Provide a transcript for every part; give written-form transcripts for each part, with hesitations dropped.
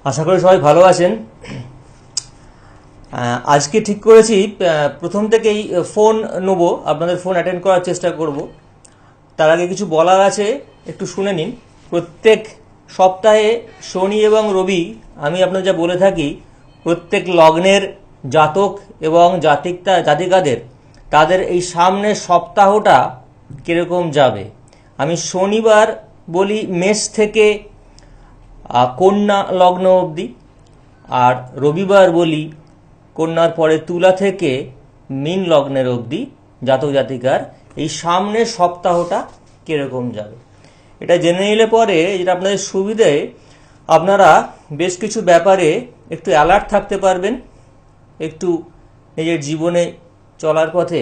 আশা করি সবাই ভালো আছেন। আজকে ঠিক করেছি প্রথম থেকেই ফোন নেব, আপনাদের ফোন অ্যাটেন্ড করার চেষ্টা করব। তার আগে কিছু বলার আছে, একটু শুনে নিন। প্রত্যেক সপ্তাহে শনি এবং রবি আমি আপনাদের যা বলে থাকি, প্রত্যেক লগ্নের জাতক এবং জাতিকাদের তাদের এই সামনের সপ্তাহটা কীরকম যাবে। আমি শনিবার বলি মেষ থেকে কন্যা লগ্ন অবধি, আর রবিবার বলি কন্যার পরে তুলা থেকে মীন লগ্নের অবধি জাতক জাতিকার এই সামনের সপ্তাহটা কীরকম যাবে। এটা জেনে নিলে পরে যেটা আপনাদের সুবিধে, আপনারা বেশ কিছু ব্যাপারে একটু অ্যালার্ট থাকতে পারবেন। একটু নিজের জীবনে চলার পথে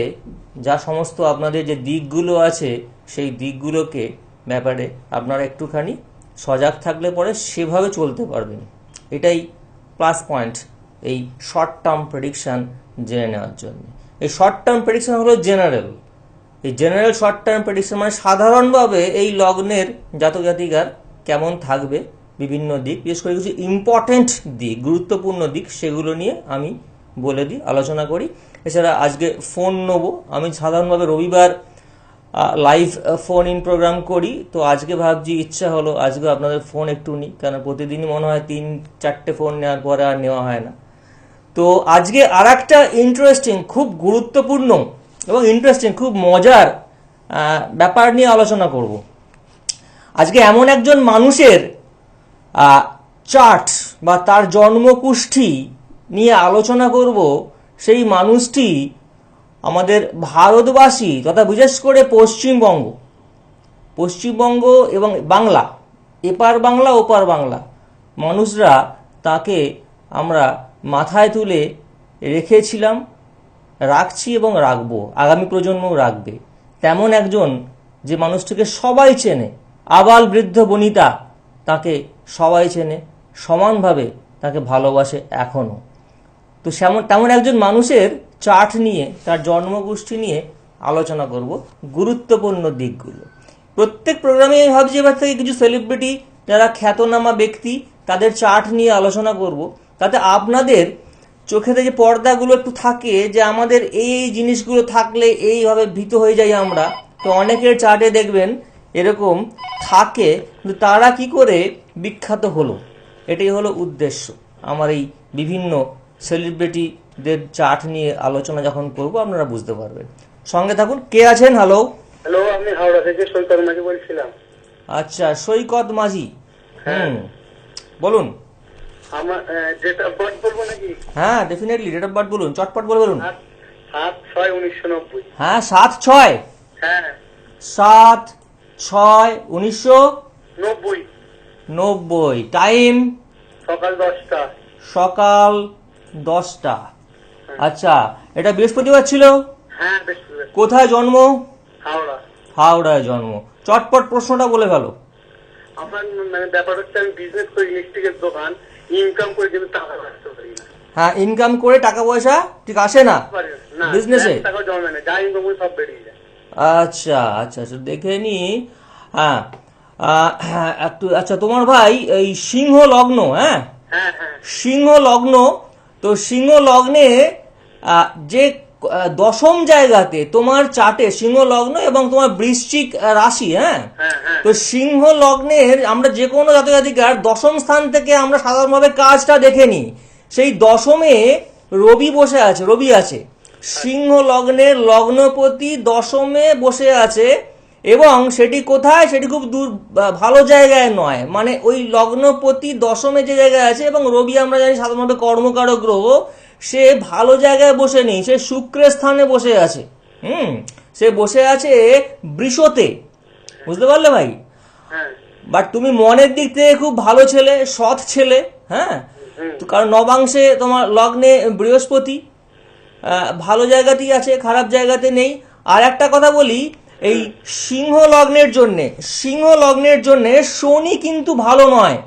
যা সমস্ত আপনাদের যে দিকগুলো আছে সেই দিকগুলোকে ব্যাপারে আপনারা একটুখানি সজাগ থাকলে পরে সেভাবে চলতে পারবেন। এটাই প্লাস পয়েন্ট এই শর্ট টার্ম প্রেডিকশান জেনে নেওয়ার জন্য। এই শর্ট টার্ম প্রেডিকশান হলো জেনারেল। এই জেনারেল শর্ট টার্ম প্রেডিকশন মানে সাধারণভাবে এই লগ্নের জাতক জাতিকার কেমন থাকবে বিভিন্ন দিক, বিশেষ করে কিছু ইম্পর্টেন্ট দিক, গুরুত্বপূর্ণ দিক, সেগুলো নিয়ে আমি বলে দিই, আলোচনা করি। এছাড়া আজকে ফোন নেব। আমি সাধারণভাবে রবিবার লাইভ ফোন ইন প্রোগ্রাম করি, তো আজকে ভাবছি ইচ্ছা হলো আজকে আপনাদের ফোন একটু নিই, কারণ প্রতিদিনই মনে হয় 3-4টে ফোন নেওয়ার পরে আর নেওয়া হয় না। তো আজকে আর একটা ইন্টারেস্টিং, খুব গুরুত্বপূর্ণ এবং ইন্টারেস্টিং, খুব মজার ব্যাপার নিয়ে আলোচনা করব। আজকে এমন একজন মানুষের চার্ট বা তার জন্মকুষ্ঠী নিয়ে আলোচনা করব। সেই মানুষটি আমাদের ভারতবাসী তথা বিশেষ করে পশ্চিমবঙ্গ এবং বাংলা, এপার বাংলা ওপার বাংলা মানুষরা তাকে আমরা মাথায় তুলে রেখেছিলাম, রাখছি এবং রাখবো, আগামী প্রজন্মও রাখবে। তেমন একজন যে মানুষটিকে সবাই চেনে, আবাল বৃদ্ধ বনিতা তাকে সবাই চেনে, সমানভাবে তাকে ভালোবাসে এখনও। তো তেমন একজন মানুষের চার্ট নিয়ে, তার জন্মগোষ্ঠী নিয়ে আলোচনা করব, গুরুত্বপূর্ণ দিকগুলো। প্রত্যেক প্রোগ্রামে আমি ভাবছি এবার থেকে কিছু সেলিব্রিটি, যারা খ্যাতনামা ব্যক্তি, তাদের চার্ট নিয়ে আলোচনা করব। তাতে আপনাদের চোখেতে যে পর্দাগুলো একটু থাকে, যে আমাদের এই জিনিসগুলো থাকলে এইভাবে ভীত হয়ে যাই আমরা। তো অনেকের চার্টে দেখবেন এরকম থাকে, কিন্তু তারা কি করে বিখ্যাত হলো, এটাই হলো উদ্দেশ্য আমার এই বিভিন্ন সেলিব্রিটিদের চার্ট নিয়ে আলোচনা যখন করব, আপনারা বুঝতে পারবেন। সঙ্গে থাকুন। কে আছেন? হ্যালো। হ্যালো, আমি হাওড়া থেকে সৈকত মাঝি বলছিলাম। আচ্ছা, সৈকত মাঝি, বলুন। আমার ডেট অফ বার্থ বলবো নাকি? হ্যাঁ, ডেফিনেটলি ডেট অফ বার্থ বলুন, চটপট বলে বলুন। 7/6/1990। হ্যাঁ, 7/6। হ্যাঁ, 7/6/1990। টাইম সকাল 10টা। সকাল 10টা। আচ্ছা, এটা বৃহস্পতিবার ছিল? হ্যাঁ, বৃহস্পতিবার। কোথায় জন্ম? হাওড়া। হাওড়ায় জন্ম। চটপট প্রশ্নটা বলে ফেলো। আমার মানে ব্যাপার হচ্ছে, আমি বিজনেস করি, ইলেকট্রিকের দোকান, ইনকাম করে কিন্তু টাকা রাখতে পারি না। হ্যাঁ, ইনকাম করে টাকা পয়সা ঠিক আসে না বিজনেসে, টাকা জমে না, যা ইনকাম করে সব বেরিয়ে যায়। আচ্ছা আচ্ছা আচ্ছা, দেখে নি। হ্যাঁ, একটু আচ্ছা, তোমার ভাই এই সিংহ লগ্ন? হ্যাঁ, সিংহ লগ্ন। তো সিংহ লগ্নে যে দশম জায়গাতে তোমার চার্টে সিংহ লগ্ন এবং তোমার বৃশ্চিক রাশি, হ্যাঁ, তো সিংহ লগ্নের আমরা যে কোনো জাতক জাতিকার দশম স্থান থেকে আমরা সাধারণভাবে কাজটা দেখে নিই। সেই দশমে রবি বসে আছে, রবি আছে সিংহ লগ্নের লগ্নপতি, দশমে বসে আছে। এবং সেটি কোথায়? সেটি খুব ভালো জায়গায় নয়, মানে ওই লগ্নপতি দশমে যে জায়গায় আছে, এবং রবি আমরা জানি সাধারণভাবে কর্মকারক গ্রহ, সে ভালো জায়গায় বসে নেই, সে শুক্রের স্থানে বসে আছে। সে বসে আছে বৃষতে, বুঝতে পারলে ভাই? বাট তুমি মনের দিক থেকে খুব ভালো ছেলে, সৎ ছেলে, হ্যাঁ, কারণ নবাংশে তোমার লগ্নে বৃহস্পতি ভালো জায়গাতেই আছে, খারাপ জায়গাতে নেই। আর একটা কথা বলি, এই সিংহ লগ্নের জন্যে শনি কিন্তু ভালো নয়।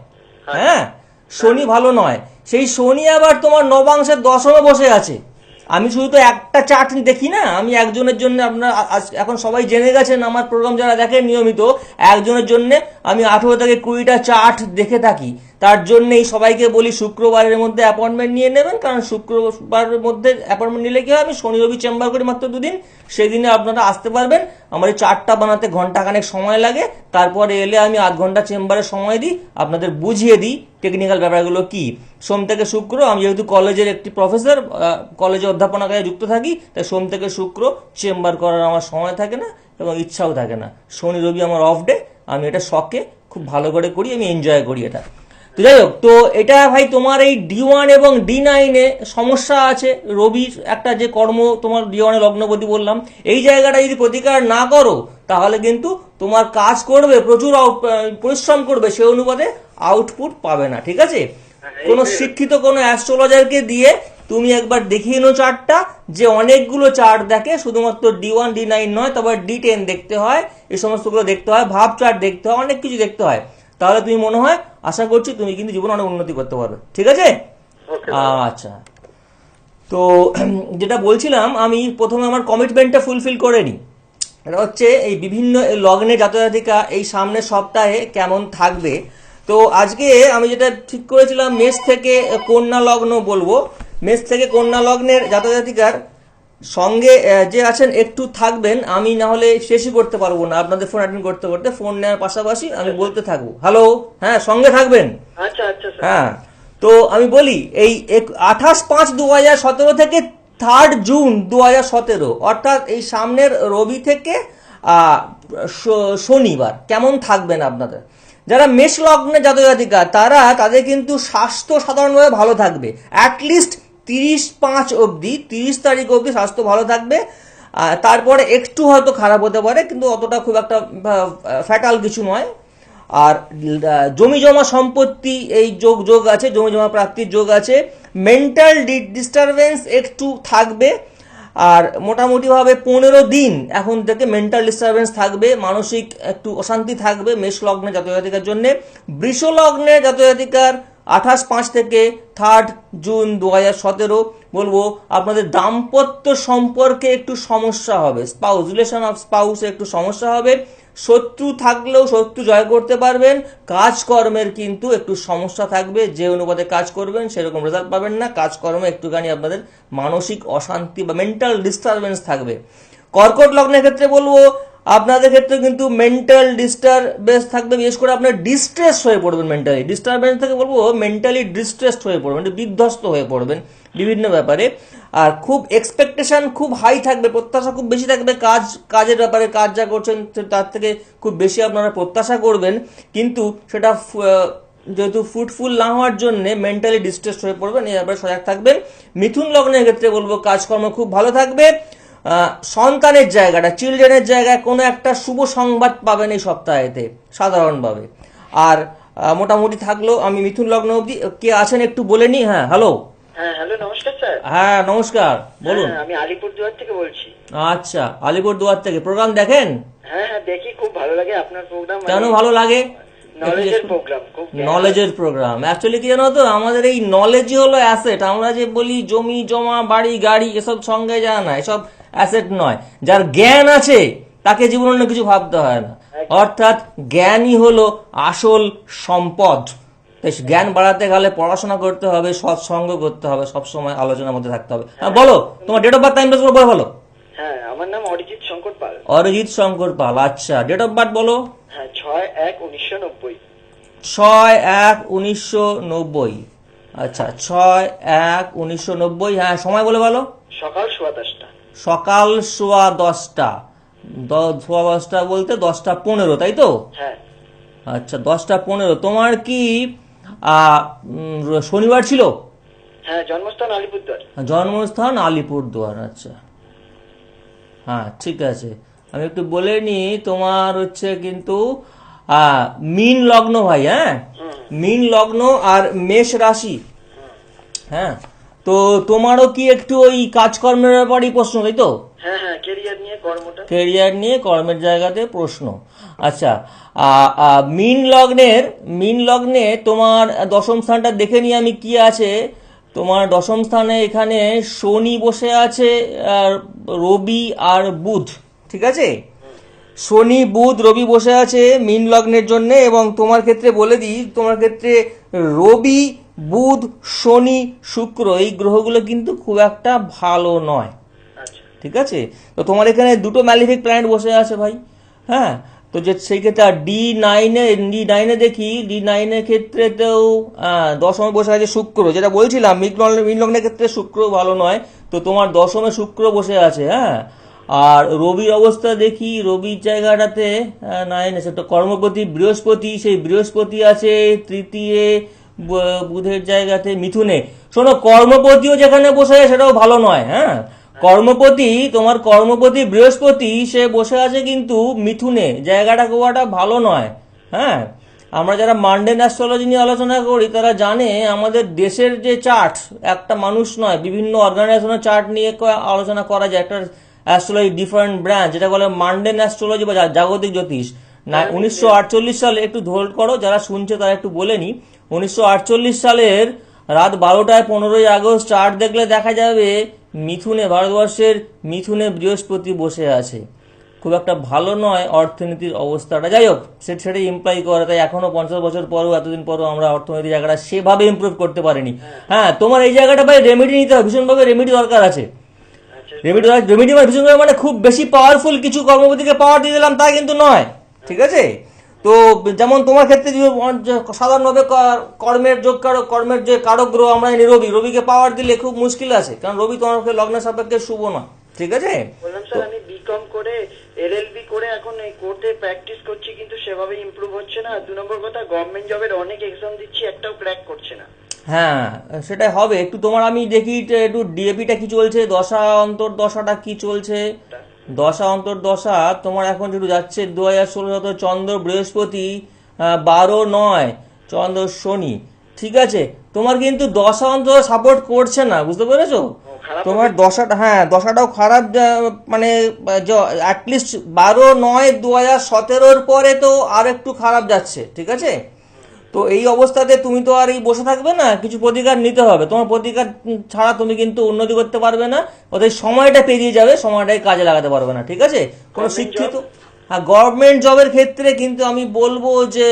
হ্যাঁ, শনি ভালো নয়। সেই শনি আবার তোমার নবাংশের দশমে বসে আছে। আমি শুধু তো একটা চার্ট দেখি না, আমি একজনের জন্য, আপনারা এখন সবাই জেনে গেছেন আমার প্রোগ্রাম যারা দেখেন নিয়মিত, একজনের জন্য আমি 18 থেকে 20টা চার্ট দেখে থাকি। তার জন্যই সবাইকে বলি শুক্রবারের মধ্যে অ্যাপয়েন্টমেন্ট নিয়ে নেবেন, কারণ শুক্রবারের মধ্যে অ্যাপয়েন্টমেন্ট নিলে কি হয়, আমি শনি রবি চেম্বার করি মাত্র 2 দিন, সেই দিনে আপনারা আসতে পারবেন। আমার এই চার্টটা বানাতে ঘন্টাখানেক সময় লাগে, তারপরে এলে আমি 8 ঘন্টা চেম্বারে সময় দিই, আপনাদের বুঝিয়ে দিই টেকনিক্যাল ব্যাপারগুলো কি। সোম থেকে শুক্র, আমি যেহেতু কলেজের একটি প্রফেসর, কলেজে অধ্যাপনা কাজে যুক্ত থাকি, তাই সোম থেকে শুক্র চেম্বার করার আমার সময় থাকে না এবং ইচ্ছাও থাকে না। শনি রবি আমার অফ ডে, আমি এটা শখে খুব ভালো করে করি, আমি এনজয় করি এটা। তো যাই হোক, তো এটা ভাই তোমার এই D1 এবং D9 এ সমস্যা আছে। রবির একটা যে কর্ম তোমার D1 এ লগ্নপতি বললাম, এই জায়গাটা যদি প্রতিকার না করো তাহলে কিন্তু তোমার কাজ করবে, প্রচুর পরিশ্রম করবে, সে অনুপাতে আউটপুট পাবে না, ঠিক আছে? কোনো শিক্ষিত কোনো অ্যাস্ট্রোলজারকে দিয়ে তুমি একবার দেখিয়ে নো চার্টটা, যে অনেকগুলো চার্ট দেখে, শুধুমাত্র D1 D9 নয়, তবে D10 দেখতে হয়, এই সমস্তগুলো দেখতে হয়, ভাব চার্ট দেখতে হয়, অনেক কিছু দেখতে হয়। তাহলে তুমি মনে হয়, আশা করছি তুমি কিন্তু জীবনে অনেক উন্নতি করতে পারবে, ঠিক আছে? আচ্ছা, তো যেটা বলছিলাম, আমি প্রথমে আমার কমিটমেন্টটা ফুলফিল করে নিই। এটা হচ্ছে এই বিভিন্ন লগ্নে জাতজাতিকা এই সামনের সপ্তাহে কেমন থাকবে। তো আজকে আমি যেটা ঠিক করেছিলাম, মেষ থেকে কন্যা লগ্ন বলবো। মেষ থেকে কন্যা লগ্নের জাতজাতিকার সঙ্গে যে আছেন একটু থাকবেন, আমি না হলে শেষই করতে পারবো না, আপনাদের ফোন অ্যাটেন্ড করতে করতে ফোন নেওয়ার পাশাপাশি আমি বলতে থাকবো। হ্যালো, হ্যাঁ, সঙ্গে থাকবেন। আচ্ছা আচ্ছা স্যার। হ্যাঁ, তো আমি বলি, এই 28/5/2017 থেকে 3 জুন 2017, অর্থাৎ এই সামনের রবি থেকে শনিবার কেমন থাকবেন আপনাদের। যারা মেষ লগ্নে জাতজাতিকা, তাদের কিন্তু স্বাস্থ্য সাধারণভাবে ভালো থাকবে, অ্যাটলিস্ট 30/5 অবধি, 30 তারিখ অবধি স্বাস্থ্য ভালো থাকবে। তারপরে একটু হয়তো খারাপ হতে পারে, কিন্তু অতটা খুব একটা ফ্যাটাল কিছু নয়। আর জমি জমা সম্পত্তি এই যোগ আছে, জমি জমা প্রাপ্তির যোগ আছে। মেন্টাল ডিস্টারবেন্স একটু থাকবে, আর মোটামুটিভাবে 15 দিন এখন থেকে মেন্টাল ডিস্টারবেন্স থাকবে, মানসিক একটু অশান্তি থাকবে মেষ লগ্নে জাতজাতিকার জন্য। বৃষ লগ্নে জাতজাতিকার 28/5 থেকে 3 জুন 2017 বলবো, আপনাদের দাম্পত্য সম্পর্কে একটু সমস্যা হবে, রিলেশন অফ স্পাউসে একটু সমস্যা হবে। শত্রু থাকলেও শত্রু জয় করতে পারবেন। কাজকর্মের কিন্তু একটু সমস্যা থাকবে, যে অনুপাতে কাজ করবেন সেরকম রেজাল্ট পাবেন না, কাজকর্মে একটুখানি আপনাদের মানসিক অশান্তি বা মেন্টাল ডিস্টারবেন্স থাকবে। কর্কট লগ্নের ক্ষেত্রে বলবো, আপনাদের ক্ষেত্রে কিন্তু মেন্টাল ডিস্টারবেন্স থাকবে, বিশেষ করে আপনার ডিস্ট্রেস হয়ে পড়বেন, মেন্টালি ডিস্টারবেন্স থেকে বলবো মেন্টালি ডিস্ট্রেসড হয়ে পড়বেন, বিধ্বস্ত হয়ে পড়বেন বিভিন্ন ব্যাপারে। আর খুব এক্সপেকটেশন খুব হাই থাকবে, প্রত্যাশা খুব বেশি থাকবে, কাজের ব্যাপারে, কাজ যা করছেন তার থেকে খুব বেশি আপনারা প্রত্যাশা করবেন, কিন্তু সেটা যেহেতু ফ্রুটফুল না হওয়ার জন্য মেন্টালি ডিস্ট্রেস হয়ে পড়বেন, এই ব্যাপারে সজাগ থাকবেন। মিথুন লগ্নের ক্ষেত্রে বলবো, কাজকর্ম খুব ভালো থাকবে। সন্তানের জায়গাটা, চিলড্রেনের জায়গায় কোনো একটা শুভ সংবাদ পাবেন এই সপ্তাহেতে সাধারণভাবে। আর মোটামুটি থাকলো, আমি মিথুন লগ্ন অবধি। কে আছেন একটু বলে নি। হ্যাঁ, হ্যালো। হ্যাঁ হ্যালো, নমস্কার স্যার। হ্যাঁ, নমস্কার, বলুন। আমি আলিপুরদুয়ার থেকে বলছি। আচ্ছা, আলিপুরদুয়ার থেকে। প্রোগ্রাম দেখেন? হ্যাঁ হ্যাঁ দেখি, খুব ভালো লাগে আপনার প্রোগ্রাম। কেন ভালো লাগে? নলেজের প্রোগ্রাম, খুব নলেজের প্রোগ্রাম। অ্যাকচুয়ালি কি জানো তো, আমাদের এই নলেজই হলো অ্যাসেট। আমরা যে বলি জমি জমা বাড়ি গাড়ি এসব সঙ্গে যায় না, এসব অ্যাসেট নয়। যার জ্ঞান আছে তাকে জীবনে অন্য কিছু ভাবতে হয় না, অর্থাৎ জ্ঞানই হলো আসল সম্পদ। তাই জ্ঞান বাড়াতে গেলে পড়াশোনা করতে হবে, সৎসঙ্গ করতে হবে, সবসময় আলোচনার মধ্যে থাকতে হবে। হ্যাঁ, বলো তোমার ডেট অফ বার্থ, টাইম বলো। ভালো। হ্যাঁ, আমার নাম অরিজিৎ শঙ্কর পাল। অরিজিৎ শঙ্কর পাল, আচ্ছা। ডেট অফ বার্থ বলো। হ্যাঁ, 6/1/1990। 6/1/1990। আচ্ছা, 6/1/1990। হ্যাঁ, সময় বলে বলো। সকাল 10:15। সকাল 10:15। 10:15 বলতে 10:15, তাই তো? হ্যাঁ। আচ্ছা, 10:15। তোমার কি শনিবার ছিল? হ্যাঁ, জন্মস্থান আলিপুরদুয়ার। জন্মস্থান আলিপুরদুয়ার, আচ্ছা। হ্যাঁ, ঠিক আছে। আমি একটু বলে নি, তোমার হচ্ছে কিন্তু মীন লগ্ন ভাই। হ্যাঁ, মীন লগ্ন আর মেষ রাশি। হ্যাঁ, তো তোমারও কি একটু ওই কাজকর্মের ব্যাপারই প্রশ্ন, তাই তো? হ্যাঁ হ্যাঁ, ক্যারিয়ার নিয়ে, কর্মটা। ক্যারিয়ার নিয়ে, কর্মের জায়গাতে প্রশ্ন। আচ্ছা, মীন লগ্নে তোমার দশম স্থানটা দেখে নিই আমি কি আছে। তোমার দশম স্থানে এখানে শনি বসে আছে, আর রবি আর বুধ, ঠিক আছে? শনি বুধ রবি বসে আছে মীন লগ্নের জন্য, এবং তোমার ক্ষেত্রে বলে দিই, তোমার ক্ষেত্রে রবি বুধ শনি শুক্র এই গ্রহগুলো কিন্তু খুব একটা ভালো নয়। আচ্ছা। ঠিক আছে, তো তোমার এখানে দুটো ম্যালিফিক প্ল্যানেট বসে আছে ভাই। হ্যাঁ, তো যে সেই ক্ষেত্রে আর ডি নাইনে দেখি, ডি9-এর ক্ষেত্রেতেও দশমে বসে আছে শুক্র, যেটা বলছিলাম মীন লগ্নের ক্ষেত্রে শুক্র ভালো নয়, তো তোমার দশমে শুক্র বসে আছে। হ্যাঁ, আর রবির অবস্থা দেখি, রবির জায়গাটাতে 9 আছে, তো কর্মপতি বৃহস্পতি, সেই বৃহস্পতি আছে তৃতীয়, বুধের জায়গাতে মিথুনে। শোনো, কর্মপতিও যেখানে বসে আছে সেটাও ভালো নয়। হ্যাঁ, তোমার কর্মপতি বৃহস্পতি সে বসে আছে কিন্তু মিথুনে, জায়গাটা খুব একটা ভালো নয়। হ্যাঁ, আমরা যারা মান্ডেন অ্যাস্ট্রোলজি নিয়ে আলোচনা করি তারা জানে আমাদের দেশের যে চার্ট, একটা মানুষ নয় বিভিন্ন অর্গানাইজেশনের চার্ট নিয়ে আলোচনা করা যায়। একটা অ্যাস্ট্রোলজি ডিফারেন্ট ব্রাঞ্চ, যেটা বলে মান্ডেন অ্যাস্ট্রোলজি বা জাগতিক জ্যোতিষ। না, 1948 সালে, একটু হোল্ড করো, যারা শুনছে তারা একটু বলে নি, 1948 সালের রাত 12টায় 15ই আগস্ট চার্ট দেখলে দেখা যাবে মিথুনে, ভারতবর্ষের মিথুনে বৃহস্পতি বসে আছে। খুব একটা ভালো নয় অর্থনীতির অবস্থাটা। যাই হোক, সেটাই ইমপ্লাই করে, তাই এখনো 50 বছর পরও, এতদিন পরও আমরা অর্থনৈতিক জায়গাটা সেভাবে ইমপ্রুভ করতে পারিনি। হ্যাঁ, তোমার এই জায়গাটা ভাই রেমেডি নিতে হবে, ভীষণভাবে রেমেডি দরকার আছে। রেমেডি মানে খুব বেশি পাওয়ারফুল কিছু কর্মপতিকে পাওয়ার দিয়ে দিলাম তা কিন্তু নয়। ঠিক আছে, তো যেমন তোমার ক্ষেত্রে সাধারণভাবে কর্মের যে কারক গ্রহ আমরা রবিকে পাওয়ার দিলে খুব মুশকিল আছে, কারণ রবি তোমার লগ্নের সাপেক্ষে শুভ না। ঠিক আছে, বললাম স্যার আমি বিকম করে এলএলবি করে এখন এই কোর্টে প্র্যাকটিস করছি, কিন্তু সেভাবে ইমপ্রুভ হচ্ছে না। 2 নম্বর কথা, গভর্নমেন্ট জবের অনেক এক্সাম দিচ্ছি, একটাও ক্র্যাক করছে না। হ্যাঁ সেটাই হবে। একটু তোমার আমি দেখি একটু ডিএপিটা কি চলছে, দশা অন্তর্দশাটা কি চলছে। দশা অন্তর্দশা তোমার এখন যেটু যাচ্ছে 2016 চন্দ্র বৃহস্পতি 12-9, চন্দ্র শনি। ঠিক আছে, তোমার কিন্তু দশা অন্তর সাপোর্ট করছে না, বুঝতে পেরেছো? তোমার দশাটা, হ্যাঁ দশাটাও খারাপ, মানে অ্যাটলিস্ট 12-9-2017 পরে তো আর একটু খারাপ যাচ্ছে। ঠিক আছে, তো এই অবস্থাতে তুমি তো আর এই বসে থাকবে না, কিছু প্রতিকার নিতে হবে। তোমার প্রতিকার ছাড়া তুমি কিন্তু উন্নতি করতে পারবে না, ওদের সময়টা পেরিয়ে যাবে, সময়টাই কাজে লাগাতে পারবে না। ঠিক আছে, কোনো শিক্ষিত, হ্যাঁ গভর্নমেন্ট জবের ক্ষেত্রে কিন্তু আমি বলবো যে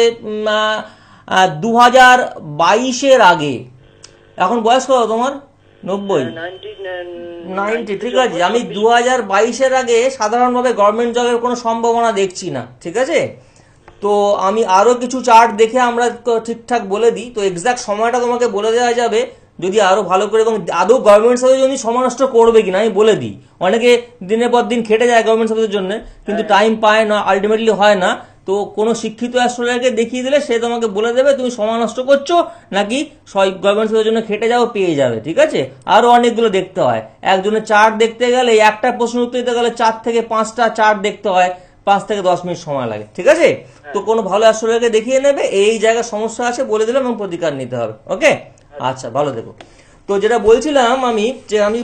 2022-এর আগে, এখন বয়স কত তোমার? 90। ঠিক আছে, আমি 2022-এর আগে সাধারণভাবে গভর্নমেন্ট জবের কোনো সম্ভাবনা দেখছি না। ঠিক আছে, তো আমি আরো কিছু চার্ট দেখে আমরা ঠিকঠাক বলে দিই, তো এক্সাক্ট সময়টা তোমাকে বলে দেওয়া যাবে যদি আরো ভালো করে, এবং আদৌ গভর্নমেন্ট সার্ভিস যদি সময় নষ্ট করবে কিনা আমি বলে দিই। অনেকে দিনের পর দিন খেটে যায় গভর্নমেন্ট সার্ভিসের জন্য, কিন্তু টাইম পায় না, আলটিমেটলি হয় না। তো কোনো শিক্ষিত অ্যাস্ট্রোলজারকে দেখিয়ে দিলে সে তোমাকে বলে দেবে তুমি সময় নষ্ট করছো নাকি গভর্নমেন্ট সার্ভিসের জন্য খেটে যাও, পেয়ে যাবে। ঠিক আছে, আরো অনেকগুলো দেখতে হয়, একজনের চার্ট দেখতে গেলে, একটা প্রশ্ন উত্তর দিতে গেলে 4 থেকে 5টা চার্ট দেখতে হয়, 5 থেকে 10 মিনিট সময় লাগে। ঠিক আছে, তো কোনো ভালো অ্যাস্ট্রোলজারকে দেখিয়ে নেবে, এই জায়গায় সমস্যা আছে বলে দিলাম এবং প্রতিকার নিতে হবে। ওকে, আচ্ছা ভালো দেখো। তো যেটা বলছিলাম আমি, যে আমি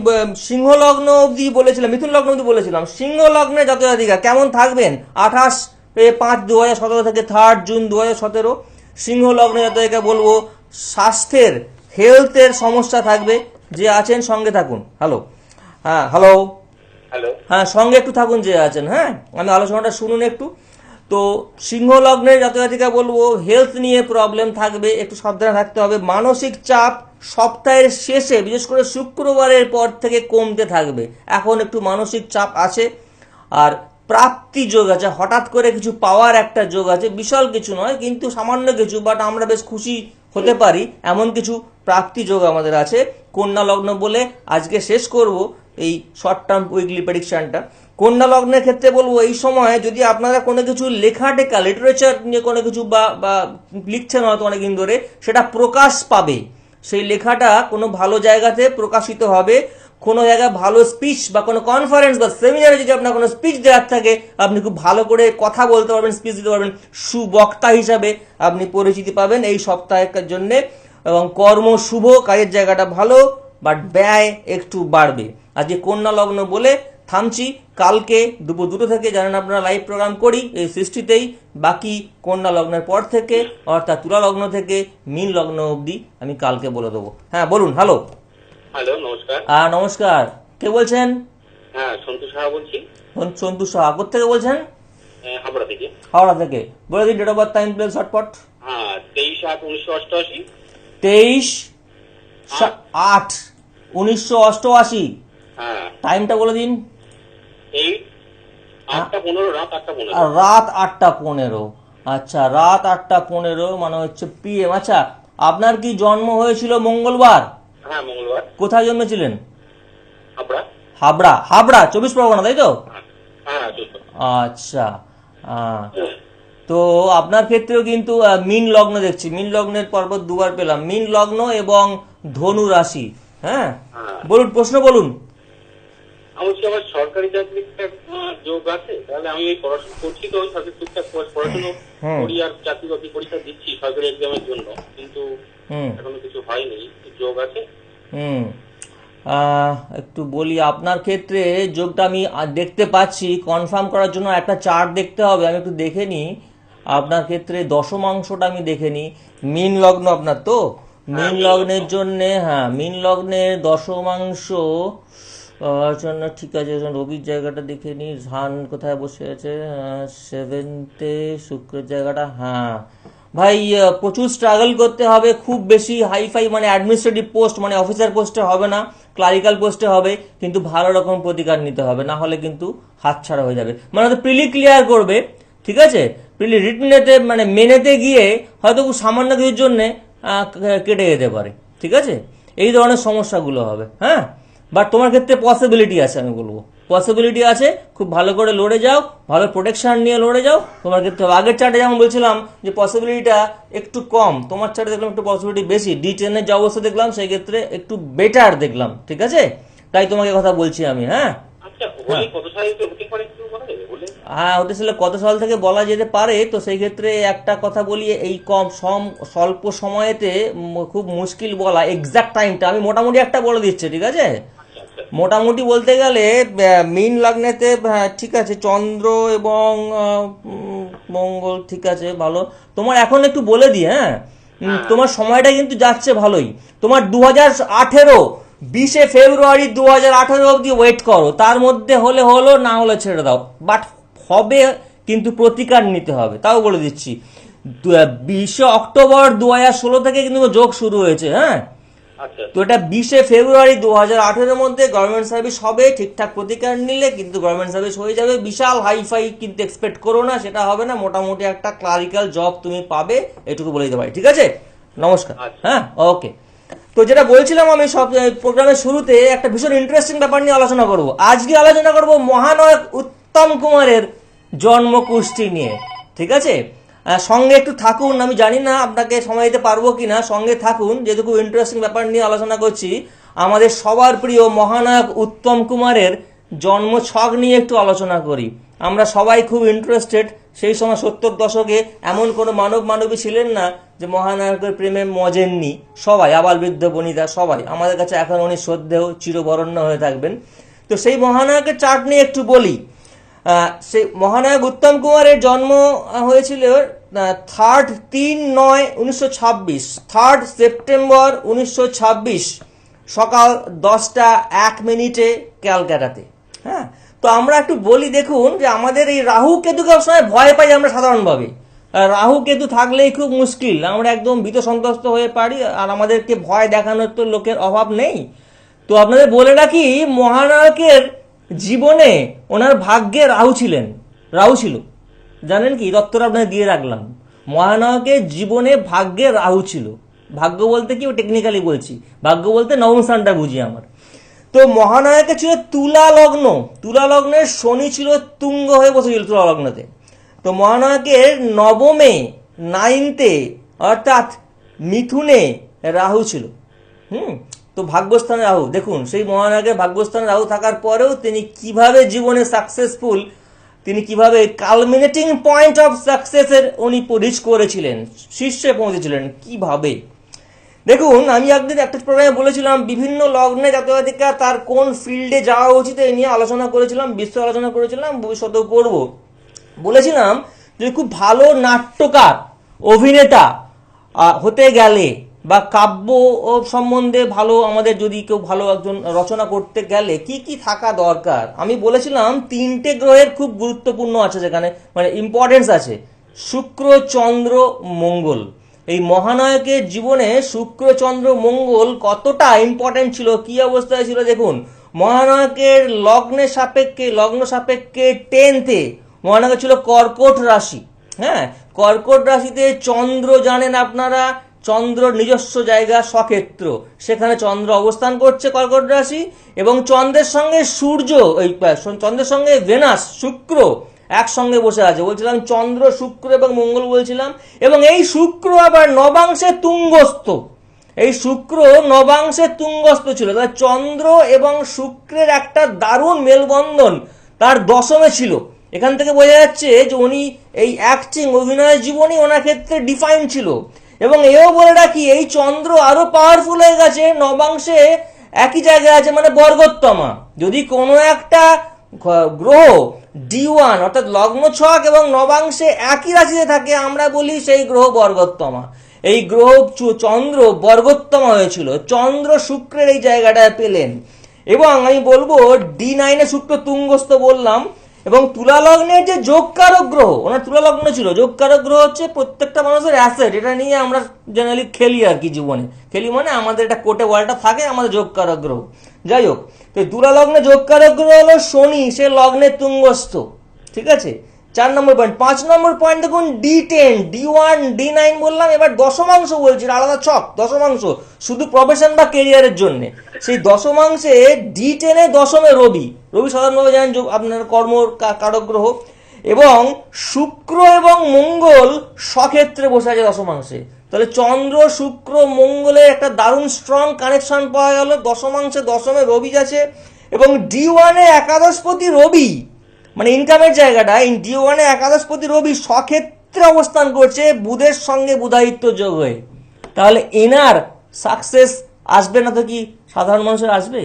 সিংহ লগ্ন অবধি বলেছিলাম, মিথুন লগ্ন অবধি বলেছিলাম। সিংহ লগ্নে জাতক-জাতিকা কেমন থাকবেন 28/5/2017 থেকে 3 জুন 2017। সিংহ লগ্নে জাতক-জাতিকা বলবো স্বাস্থ্যের, হেলথের সমস্যা থাকবে, যে আছেন সঙ্গে থাকুন। হ্যালো, হ্যাঁ হ্যালো, হ্যাঁ সঙ্গে একটু থাকুন যে আছেন। হ্যাঁ, আমি আলোচনাটা শুনুন একটু। তো সিংহ লগ্নের জাতক-জাতিকা বলবো হেলথ নিয়ে প্রবলেম থাকবে, একটু সাবধানে থাকতে হবে। মানসিক চাপ সপ্তাহের শেষে, বিশেষ করে শুক্রবারের পর থেকে কমতে থাকবে, এখন একটু মানসিক চাপ আছে। আর প্রাপ্তি যোগ আছে, হঠাৎ করে কিছু পাওয়ার একটা যোগ আছে, বিশাল কিছু নয় কিন্তু সামান্য কিছু, বাট আমরা বেশ খুশি হতে পারি এমন কিছু প্রাপ্তি যোগ আমাদের আছে। কন্যা লগ্ন বলে আজকে শেষ করব এই শর্ট টার্ম উইকলি প্রেডিকশনটা। কন্যা লগ্নের ক্ষেত্রে বলবো এই সময় যদি আপনারা কোনো কিছু লেখাটেকা, লিটারেচার নিয়ে কোনো কিছু বা লিখছেন হয়তো অনেকদিন ধরে, সেটা প্রকাশ পাবে, সেই লেখাটা কোনো ভালো জায়গাতে প্রকাশিত হবে। কোনো জায়গায় ভালো স্পিচ বা কোনো কনফারেন্স বা সেমিনারে যদি আপনার কোনো স্পিচ দেওয়ার থাকে, আপনি খুব ভালো করে কথা বলতে পারবেন, স্পিচ দিতে পারবেন, সুবক্তা হিসাবে আপনি পরিচিতি পাবেন এই সপ্তাহের জন্য। এবং কর্ম শুভ, কাজের জায়গাটা ভালো, বাট ব্যয় একটু বাড়বে। আজকে কন্যা লগ্ন বলে থামছি, কালকে দুপুর 2টো থেকে জানেন আপনারা লাইভ প্রোগ্রাম করি এই সৃষ্টিতেই। বাকি কন্যা লগ্নের পর থেকে, অর্থাৎ তুলা লগ্ন থেকে মীন লগ্ন অবধি আমি কালকে বলে দেবো। হ্যাঁ বলুন। হ্যালো, নমস্কার। নমস্কার, কে বলছেন? হ্যাঁ, সন্তু সাহা বলছি। সন্তু সাহা, কোথা থেকে বলছেন? হাবড়া থেকে। হাওড়া থেকে। বলে দিন date of birth, time, place, shortcut. হ্যাঁ, 23/8/1988। 23/8/1988। হ্যাঁ, টাইমটা বলে দিন। 8:15, রাত 8:15। রাত 8:15। আচ্ছা, রাত 8:15 মানে হচ্ছে PM। আচ্ছা, আপনার কি জন্ম হয়েছিল মঙ্গলবার? হ্যাঁ, মঙ্গলবার। কোথায় জন্মেছিলেন? হাবড়া। হাবড়া। হাবড়া 24 পরগনা, তাই তো? হ্যাঁ, চলতো। আচ্ছা। আহ, তো আপনার ক্ষেত্রেও কিন্তু মীন লগ্ন দেখছি। মীন লগ্নের পর্বত দুবার পেলাম, মীন লগ্ন এবং ধনু রাশি। হ্যাঁ, হ্যাঁ। বলুন, প্রশ্ন বলুন। আমি বলছি, আমার সরকারি চাকরির যোগ আছে, তাহলে আমি এই পড়াশোনা করছি, তো ওই সরকারি টুকটাক পড়াশোনা করি আর চাকরি বাকরি পরীক্ষা দিচ্ছি সরকারি এক্সামের জন্য, কিন্তু এখনো কিছু হয়নি। যোগ আছে? হুম। একটু বলি, আপনার ক্ষেত্রে যোগটা আমি দেখতে পাচ্ছি। কনফার্ম করার জন্য একটা চার্ট দেখতে হবে, আমি একটু দেখে নিই। আপনার ক্ষেত্রে দশমাংশটা আমি দেখে নিই। মীন লগ্ন আপনার তো, মীন লগ্নের জন্য, হ্যাঁ, মীন লগ্নের দশমাংশ জন্য ঠিক আছে। রবির জায়গাটা দেখে নিই, ধান কোথায় বসে আছে, 7th শুক্রের জায়গাটা। হ্যাঁ ভাই, প্রচুর স্ট্রাগল করতে হবে, খুব বেশি হাইফাই মানে অ্যাডমিনিস্ট্রেটিভ পোস্ট মানে অফিসার পোস্টে হবে না, ক্লারিক্যাল পোস্টে হবে, কিন্তু ভালো রকম প্রতিকার নিতে হবে, না হলে কিন্তু হাতছাড়া হয়ে যাবে। মানে তো প্রিলি ক্লিয়ার করবে, ঠিক আছে, প্রিলি রিটনেতে মানে মেনেতে গিয়ে হয়তো সামান্য কিছুর জন্য কেটে যেতে পারে, ঠিক আছে, এই ধরনের সমস্যাগুলো হবে। হ্যাঁ, বাট তোমার ক্ষেত্রে পসিবিলিটি আছে, আমি বলবো পসিবিলিটি আছে, খুব ভালো করে লড়ে যাও, ভালো প্রোটেকশন নিয়ে লড়ে যাও, তোমার ক্ষেত্রে আগের চার্টে যেমন বলছিলাম যে পসিবিলিটিটা একটু কম, তোমার চার্টে দেখলাম একটু পসিবিলিটি বেশি, D10-এর যে অবস্থা দেখলাম সেই ক্ষেত্রে একটু বেটার দেখলাম, ঠিক আছে, তাই তোমাকে কথা বলছি আমি। হ্যাঁ, হ্যাঁ, হতে ছিল কত সাল থেকে বলা যেতে পারে, তো সেই ক্ষেত্রে একটা কথা বলি, এই স্বল্প সময়েতে খুব মুশকিল বলা এক্সাক্ট টাইমটা, আমি মোটামুটি একটা বলে দিচ্ছি, ঠিক আছে, মোটামুটি বলতে গেলে মীন লগ্নেতে, ঠিক আছে, চন্দ্র এবং মঙ্গল, ঠিক আছে, ভালো। তোমার এখন একটু বলে দিই, হ্যাঁ, তোমার সময়টা কিন্তু যাচ্ছে ভালোই। তোমার 2018 20 ফেব্রুয়ারি 2018 অবধি ওয়েট করো, তার মধ্যে হলে হলো, না হলে ছেড়ে দাও, বাট হবে, কিন্তু প্রতিকার নিতে হবে, তাও বলে দিচ্ছি। 20 অক্টোবর 2016 থেকে কিন্তু যোগ শুরু হয়েছে। হ্যাঁ, তো এটা 20 ফেব্রুয়ারি 2018-এর মধ্যে গভর্নমেন্ট সার্ভিস হবে, ঠিকঠাক প্রতিকার নিলে কিন্তু গভর্নমেন্ট সার্ভিস হয়ে যাবে। বিশাল হাইফাই কিন্তু এক্সপেক্ট করো না, সেটা হবে না, মোটামুটি একটা ক্লারিক্যাল জব তুমি পাবে, এটুকু বলে দিতে পারি, ঠিক আছে। নমস্কার। হ্যাঁ, ওকে। তো যেটা বলছিলাম, আমি সব প্রোগ্রামের শুরুতে একটা ভীষণ ইন্টারেস্টিং ব্যাপার নিয়ে আলোচনা করব। আজকে আলোচনা করব মহানায়ক উত্তম কুমারের জন্মকুষ্টি নিয়ে, ঠিক আছে। সঙ্গে একটু থাকুন, আমি জানি না আপনাকে সময় দিতে পারবো কিনা, সঙ্গে থাকুন, যেহেতু খুব ইন্টারেস্টিং ব্যাপার নিয়ে আলোচনা করছি। আমাদের সবার প্রিয় মহানায়ক উত্তম কুমারের জন্ম ছক নিয়ে একটু আলোচনা করি। আমরা সবাই খুব ইন্টারেস্টেড। সেই সময় 70 দশকে এমন কোনো মানবী ছিলেন না যে মহানায়কের প্রেমে মজেননি। সবাই, আবাল বৃদ্ধ বনিতা সবাই, আমাদের কাছে এখন উনি শ্রদ্ধেয়, চিরবরণ্য হয়ে থাকবেন। তো সেই মহানায়কের চার্ট নিয়ে একটু বলি। সেই মহানায়ক উত্তম কুমারের জন্ম হয়েছিল 3/9/1926, 3 সেপ্টেম্বর 1926 সকাল 10:01 ক্যালকাটাতে। হ্যাঁ, তো আমরা একটু বলি, দেখুন যে আমাদের এই রাহু কেতুকে সবসময় ভয় পাই আমরা সাধারণভাবে। রাহু কেতু থাকলেই খুব মুশকিল, আমরা একদম ভীত সন্ত্রস্ত হয়ে পারি, আর আমাদেরকে ভয় দেখানোর তো লোকের অভাব নেই। তো আপনাদের বলে রাখি, মহানায়কের জীবনে ওনার ভাগ্যে রাহু ছিল, জানেন কি, তত্ত্বটা আপনাদের দিয়ে রাখলাম। মহানায়কের জীবনে ভাগ্যে রাহু ছিল। ভাগ্য বলতে কি, ও টেকনিক্যালি বলছি, ভাগ্য বলতে নবম স্থানটা বুঝি আমার। তো মহানায়কের ছিল তুলা লগ্নের শনি ছিল তুঙ্গ হয়ে বসেছিল তুলা লগ্নতে। তো মহানায়কের নবমে, 9th অর্থাৎ মিথুনে রাহু ছিল। তো ভাগ্যস্থানে রাহু, দেখুন সেই মহানায়কের ভাগ্যস্থানে রাহু থাকার পরেও তিনি কিভাবে জীবনে সাকসেসফুল, তিনি কিভাবে কালমিনেটিং পয়েন্ট অফ সাকসেসের উনি রিচ করেছিলেন, শীর্ষে পৌঁছেছিলেন কিভাবে। দেখুন, আমি একদিন একটা প্রোগ্রামে বলেছিলাম বিভিন্ন লগ্নে জাতজাতিকা তার কোন ফিল্ডে যাওয়া উচিত, এই নিয়ে আলোচনা করেছিলাম, বিশ্ব আলোচনা করেছিলাম, ভবিষ্যতেও করব। বলেছিলাম যে খুব ভালো নাট্যকার, অভিনেতা হতে গেলে বা কাব্য সম্বন্ধে ভালো, আমাদের যদি কেউ ভালো একজন রচনা করতে গেলে কি কি থাকা দরকার, আমি বলেছিলাম 3টে গ্রহের খুব গুরুত্বপূর্ণ আছে যেখানে, মানে ইম্পর্টেন্স আছে। শুক্র, চন্দ্র, মঙ্গল। এই মহানায়কের জীবনে শুক্র, চন্দ্র, মঙ্গল কতটা ইম্পর্টেন্ট ছিল, কি অবস্থায় ছিল দেখুন। মহানায়কের লগ্ন সাপেক্ষে 10th-এ মহানায়ক ছিল কর্কট রাশি। হ্যাঁ, কর্কট রাশিতে চন্দ্র, জানেন আপনারা, চন্দ্র নিজস্ব জায়গা স্বক্ষেত্র, সেখানে চন্দ্র অবস্থান করছে কর্কট রাশি, এবং চন্দ্রের সঙ্গে সূর্য, চন্দ্রের সঙ্গে ভেনাস, শুক্র একসঙ্গে বসে আছে। বলছিলাম চন্দ্র, শুক্র এবং মঙ্গল বলছিলাম। এবং এই শুক্র আবার নবাংশে তুঙ্গস্থ, এই শুক্র নবাংশে তুঙ্গস্থ ছিল। তাহলে চন্দ্র এবং শুক্রের একটা দারুণ মেলবন্ধন তার দশমে ছিল। এখান থেকে বোঝা যাচ্ছে যে উনি এই অ্যাক্টিং, অভিনয় জীবনই ওনার ক্ষেত্রে ডিফাইন ছিল। এবং এও বলে রাখি, এই চন্দ্র আরো পাওয়ারফুল হয়ে গেছে, নবাংশে একই জায়গায় আছে, মানে বর্গোত্তমা। যদি কোনো একটা গ্রহ D1 অর্থাৎ লগ্ন ছক এবং নবাংশে একই রাশিতে থাকে, আমরা বলি সেই গ্রহ বর্গোত্তমা। এই গ্রহ চন্দ্র বর্গোত্তমা হয়েছিল, চন্দ্র শুক্রের এই জায়গাটায় পেলেন। এবং আমি বলবো D9-এ শুক্র তুঙ্গস্থ বললাম। এবং তুলা লগ্নের যে যোগকারক গ্রহ, ওনার তুলা লগ্ন ছিল, যোগকারক গ্রহ হচ্ছে প্রত্যেকটা মানুষের অ্যাসেট, এটা নিয়ে আমরা জেনারেলি খেলি আর কি, জীবনে খেলি মানে আমাদের এটা কোটে ওয়ালটা থাকে আমাদের যোগকারক গ্রহ। যাই হোক, তো তুলা লগ্নে যোগকারক গ্রহ হলো শনি, সে লগ্নের তুঙ্গস্থ। ঠিক আছে, 4 নম্বর পয়েন্ট। 5 নম্বর পয়েন্ট দেখুন, D10, D1, D9 বললাম, এবার দশমাংশ বলছি, আলাদা ছক, দশমাংশ শুধু প্রফেশন বা কেরিয়ারের জন্য। সেই দশমাংশে D10-এ দশমে রবি, রবি সাধারণভাবে জানেন আপনার কর্মর কারক গ্রহ। এবং শুক্র এবং মঙ্গল স্বক্ষেত্রে বসে আছে দশমাংশে। তাহলে চন্দ্র, শুক্র, মঙ্গলের একটা দারুণ স্ট্রং কানেকশন পাওয়া গেল। দশমাংশে দশমে রবি আছে। এবং D1-এ একাদশপতি রবি, মানে ইনকামের জায়গাটা, D1-এ একাদশপতি রবি স্বক্ষেত্রে অবস্থান করছে বুধের সঙ্গে বুধায়িত্ব যোগ হয়ে। তাহলে এনার সাকসেস আসবে না তো কি সাধারণ মানুষের আসবে?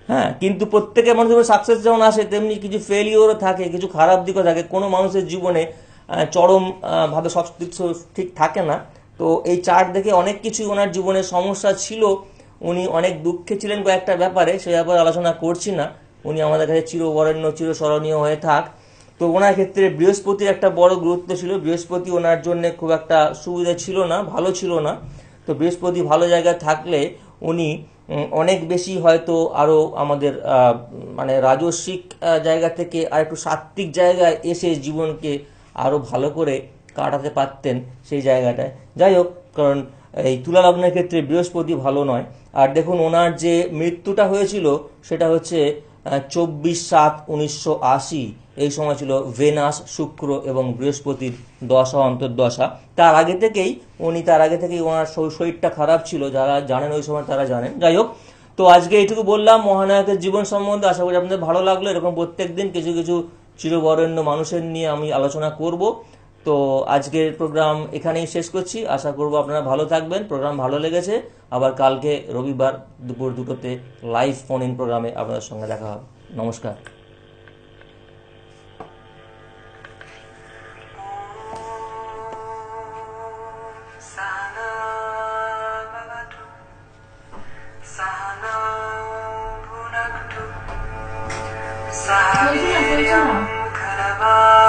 হ্যাঁ, কিন্তু প্রত্যেকের মানুষের সাকসেস যেমন আসে, তেমনি কিছু ফেলিওরও থাকে, কিছু খারাপ দিকও থাকে। কোনো মানুষের জীবনে চরম ভাবে সব কিছু ঠিক থাকে না। তো এই চার্ট দেখে অনেক কিছু ওনার জীবনে সমস্যা ছিল, উনি অনেক দুঃখে ছিলেন কয়েকটা ব্যাপারে, সে ব্যাপারে আলোচনা করছি না। উনি আমাদের কাছে চিরবরেণ্য, চিরস্মরণীয় হয়ে থাক। তো ওনার ক্ষেত্রে বৃহস্পতির একটা বড় গুরুত্ব ছিল। বৃহস্পতি ওনার জন্য খুব একটা সুবিধা ছিল না, ভালো ছিল না। তো বৃহস্পতি ভালো জায়গায় থাকলে উনি অনেক বেশি হয়তো আরো আমাদের মানে রাজস্বিক জায়গা থেকে আর একটু সাত্ত্বিক জায়গায় এসে জীবনকে আরো ভালো করে কাটাতে পারতেন সেই জায়গাটায়। যাই হোক, কারণ এই তুলা লগ্নের ক্ষেত্রে বৃহস্পতি ভালো নয়। আর দেখুন ওনার যে মৃত্যুটা হয়েছিল সেটা হচ্ছে 24/7/1980। এই সময় ছিল ভেনাস, শুক্র এবং বৃহস্পতির দশা অন্তর্দশা। তার আগে থেকেই ওনার শরীরটা খারাপ ছিল, যারা জানেন ওই সময় তারা জানেন। যাই হোক, তো আজকে এইটুকু বললাম মহানায়কের জীবন সম্বন্ধে। আশা করি আপনাদের ভালো লাগলো। এরকম প্রত্যেকদিন কিছু কিছু চিরবরেণ্য মানুষের নিয়ে আমি আলোচনা করব। তো আজকের প্রোগ্রাম এখানেই শেষ করছি। আশা করব আপনারা ভালো থাকবেন। প্রোগ্রাম ভালো লেগেছে, আবার কালকে রবিবার দুপুর 2টোতে লাইভ ফোন ইন প্রোগ্রামে আপনাদের সঙ্গে দেখা হবে। নমস্কার।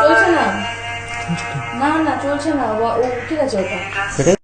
চলছে না, না চলছে না, ও ঠিক আছে ওটা।